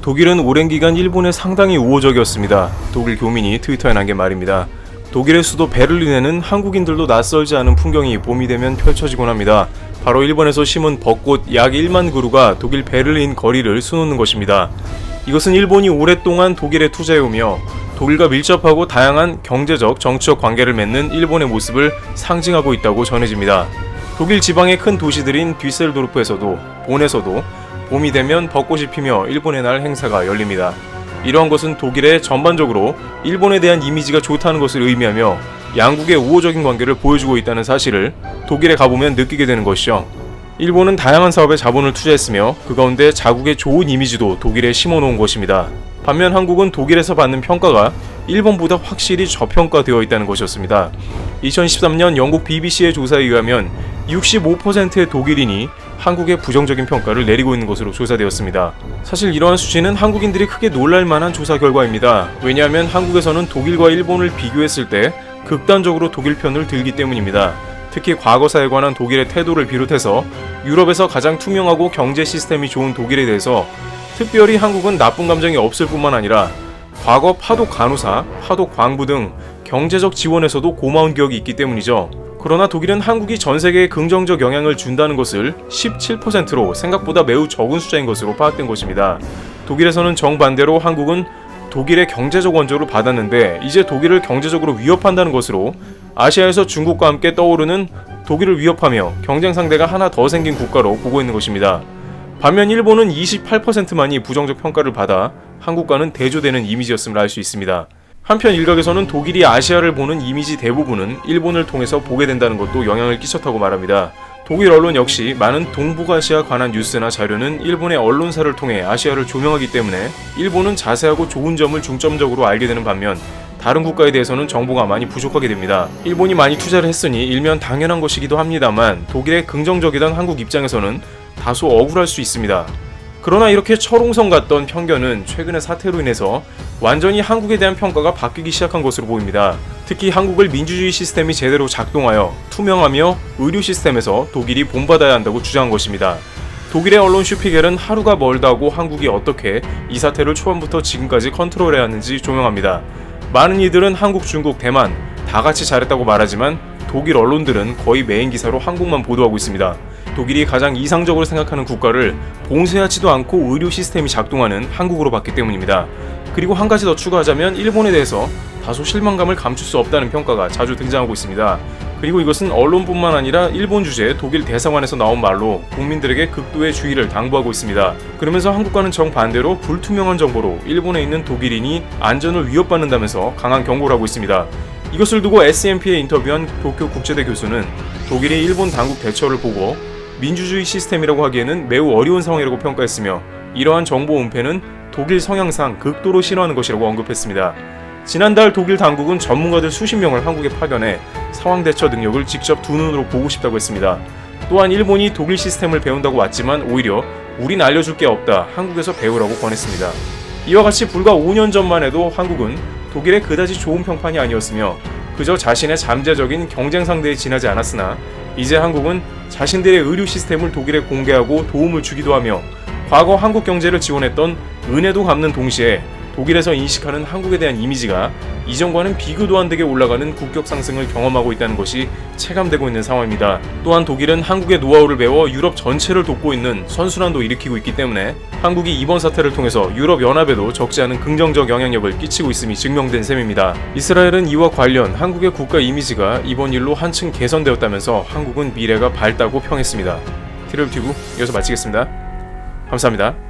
독일은 오랜 기간 일본에 상당히 우호적이었습니다. 독일 교민이 트위터에 남긴 말입니다. 독일의 수도 베를린에는 한국인들도 낯설지 않은 풍경이 봄이 되면 펼쳐지곤 합니다. 바로 일본에서 심은 벚꽃 약 1만 그루가 독일 베를린 거리를 수놓는 것입니다. 이것은 일본이 오랫동안 독일에 투자해오며 독일과 밀접하고 다양한 경제적, 정치적 관계를 맺는 일본의 모습을 상징하고 있다고 전해집니다. 독일 지방의 큰 도시들인 뒤셀도르프에서도 본에서도 봄이 되면 벚꽃이 피며 일본의 날 행사가 열립니다. 이러한 것은 독일의 전반적으로 일본에 대한 이미지가 좋다는 것을 의미하며 양국의 우호적인 관계를 보여주고 있다는 사실을 독일에 가보면 느끼게 되는 것이죠. 일본은 다양한 사업에 자본을 투자했으며 그 가운데 자국의 좋은 이미지도 독일에 심어놓은 것입니다. 반면 한국은 독일에서 받는 평가가 일본보다 확실히 저평가되어 있다는 것이었습니다. 2013년 영국 BBC의 조사에 의하면 65%의 독일인이 한국의 부정적인 평가를 내리고 있는 것으로 조사되었습니다. 사실 이러한 수치는 한국인들이 크게 놀랄 만한 조사 결과입니다. 왜냐하면 한국에서는 독일과 일본을 비교했을 때 극단적으로 독일 편을 들기 때문입니다. 특히 과거사에 관한 독일의 태도를 비롯해서 유럽에서 가장 투명하고 경제 시스템이 좋은 독일에 대해서 특별히 한국은 나쁜 감정이 없을 뿐만 아니라 과거 파독 간호사, 파독 광부 등 경제적 지원에서도 고마운 기억이 있기 때문이죠. 그러나 독일은 한국이 전 세계에 긍정적 영향을 준다는 것을 17%로 생각보다 매우 적은 숫자인 것으로 파악된 것입니다. 독일에서는 정반대로 한국은 독일의 경제적 원조를 받았는데 이제 독일을 경제적으로 위협한다는 것으로 아시아에서 중국과 함께 떠오르는 독일을 위협하며 경쟁 상대가 하나 더 생긴 국가로 보고 있는 것입니다. 반면 일본은 28%만이 부정적 평가를 받아 한국과는 대조되는 이미지였음을 알 수 있습니다. 한편 일각에서는 독일이 아시아를 보는 이미지 대부분은 일본을 통해서 보게 된다는 것도 영향을 끼쳤다고 말합니다. 독일 언론 역시 많은 동북아시아 관한 뉴스나 자료는 일본의 언론사를 통해 아시아를 조명하기 때문에 일본은 자세하고 좋은 점을 중점적으로 알게 되는 반면 다른 국가에 대해서는 정보가 많이 부족하게 됩니다. 일본이 많이 투자를 했으니 일면 당연한 것이기도 합니다만 독일의 긍정적이던 한국 입장에서는 다소 억울할 수 있습니다. 그러나 이렇게 철옹성 같던 편견은 최근의 사태로 인해서 완전히 한국에 대한 평가가 바뀌기 시작한 것으로 보입니다. 특히 한국을 민주주의 시스템이 제대로 작동하여 투명하며 의료 시스템에서 독일이 본받아야 한다고 주장한 것입니다. 독일의 언론 슈피겔은 하루가 멀다고 한국이 어떻게 이 사태를 초반부터 지금까지 컨트롤해야 하는지 조명합니다. 많은 이들은 한국, 중국, 대만 다 같이 잘했다고 말하지만 독일 언론들은 거의 메인 기사로 한국만 보도하고 있습니다. 독일이 가장 이상적으로 생각하는 국가를 봉쇄하지도 않고 의료 시스템이 작동하는 한국으로 봤기 때문입니다. 그리고 한 가지 더 추가하자면 일본에 대해서 다소 실망감을 감출 수 없다는 평가가 자주 등장하고 있습니다. 그리고 이것은 언론뿐만 아니라 일본 주재 독일 대사관에서 나온 말로 국민들에게 극도의 주의를 당부하고 있습니다. 그러면서 한국과는 정반대로 불투명한 정보로 일본에 있는 독일인이 안전을 위협받는다면서 강한 경고를 하고 있습니다. 이것을 두고 SMP에 인터뷰한 도쿄 국제대 교수는 독일이 일본 당국 대처를 보고 민주주의 시스템이라고 하기에는 매우 어려운 상황이라고 평가했으며 이러한 정보 은폐는 독일 성향상 극도로 싫어하는 것이라고 언급했습니다. 지난달 독일 당국은 전문가들 수십 명을 한국에 파견해 상황 대처 능력을 직접 두 눈으로 보고 싶다고 했습니다. 또한 일본이 독일 시스템을 배운다고 왔지만 오히려 우린 알려줄 게 없다, 한국에서 배우라고 권했습니다. 이와 같이 불과 5년 전만 해도 한국은 독일의 그다지 좋은 평판이 아니었으며 그저 자신의 잠재적인 경쟁 상대에 지나지 않았으나 이제 한국은 자신들의 의료 시스템을 독일에 공개하고 도움을 주기도 하며 과거 한국 경제를 지원했던 은혜도 갚는 동시에 독일에서 인식하는 한국에 대한 이미지가 이전과는 비교도 안 되게 올라가는 국격 상승을 경험하고 있다는 것이 체감되고 있는 상황입니다. 또한 독일은 한국의 노하우를 배워 유럽 전체를 돕고 있는 선순환도 일으키고 있기 때문에 한국이 이번 사태를 통해서 유럽 연합에도 적지 않은 긍정적 영향력을 끼치고 있음이 증명된 셈입니다. 이스라엘은 이와 관련 한국의 국가 이미지가 이번 일로 한층 개선되었다면서 한국은 미래가 밝다고 평했습니다. 티럴튜브 여기서 마치겠습니다. 감사합니다.